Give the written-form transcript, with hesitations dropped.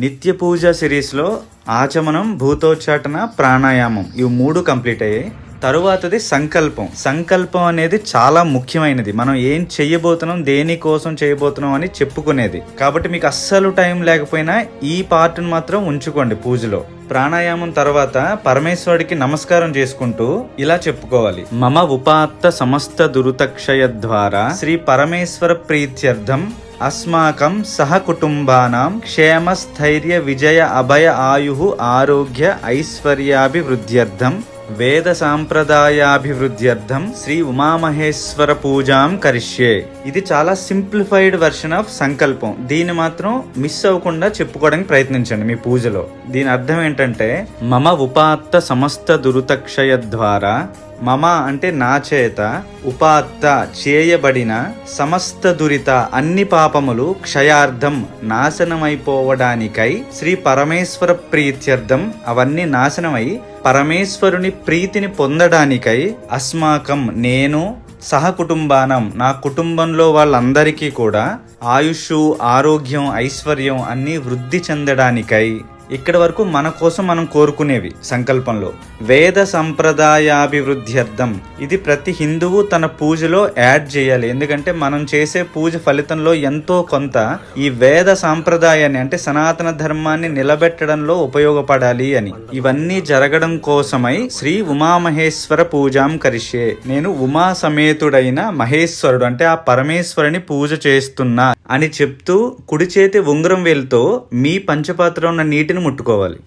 నిత్య పూజ సిరీస్లో ఆచమనం, భూతోచ్చాటన, ప్రాణాయామం ఇవి 3 కంప్లీట్ అయ్యాయి. తరువాతది సంకల్పం. సంకల్పం అనేది చాలా ముఖ్యమైనది. మనం ఏం చెయ్యబోతున్నాం, దేనికోసం చేయబోతున్నాం అని చెప్పుకునేది. కాబట్టి మీకు అస్సలు టైం లేకపోయినా ఈ పార్ట్ని మాత్రం ఉంచుకోండి పూజలో. ప్రాణాయామం తర్వాత పరమేశ్వరుడికి నమస్కారం చేసుకుంటూ ఇలా చెప్పుకోవాలి: మమ ఉపాత్త సమస్త దురుతక్షయ ద్వారా శ్రీ పరమేశ్వర ప్రీత్యర్థం అస్మాకం సహ కుటుంబానాం క్షేమ స్థైర్య విజయ అభయ ఆయు ఆరోగ్య ఐశ్వర్యాభివృద్ధ్యర్థం వేద సాంప్రదాయాభివృద్ధ్యర్థం శ్రీ ఉమామహేశ్వర పూజాం కరిష్యే. ఇది చాలా సింప్లిఫైడ్ వెర్షన్ ఆఫ్ సంకల్పం. దీన్ని మాత్రం మిస్ అవ్వకుండా చెప్పుకోవడానికి ప్రయత్నించండి మీ పూజలో. దీని అర్థం ఏంటంటే, మమ ఉపాత్త సమస్త దురుతక్షయ ద్వారా, మమ అంటే నా చేత, ఉపాత్త చేయబడిన, సమస్త దురిత అన్ని పాపములు, క్షయార్థం నాశనమైపోవడానికై, శ్రీ పరమేశ్వర ప్రీత్యర్థం అవన్నీ నాశనమై పరమేశ్వరుని ప్రీతిని పొందడానికై, అస్మాకం నేను, సహ కుటుంబానం నా కుటుంబంలో వాళ్ళందరికీ కూడా, ఆయుష్ ఆరోగ్యం ఐశ్వర్యం అన్నీ వృద్ధి చెందడానికై. ఇక్కడ వరకు మన కోసం మనం కోరుకునేవి సంకల్పంలో. వేద సంప్రదాయాభివృద్ధ్యర్థం ఇది ప్రతి హిందువు తన పూజలో యాడ్ చేయాలి. ఎందుకంటే మనం చేసే పూజ ఫలితంలో ఎంతో కొంత ఈ వేద సాంప్రదాయాన్ని అంటే సనాతన ధర్మాన్ని నిలబెట్టడంలో ఉపయోగపడాలి అని. ఇవన్నీ జరగడం కోసమై శ్రీ ఉమామహేశ్వర పూజాం కరిష్యే. నేను ఉమా సమేతుడైన మహేశ్వరుడు అంటే ఆ పరమేశ్వరుని పూజ చేస్తున్నా అని చెప్తూ కుడి చేతి ఉంగరం వేలుతో మీ పంచపాత్ర ఉన్న నీటిని ముట్టుకోవాలి.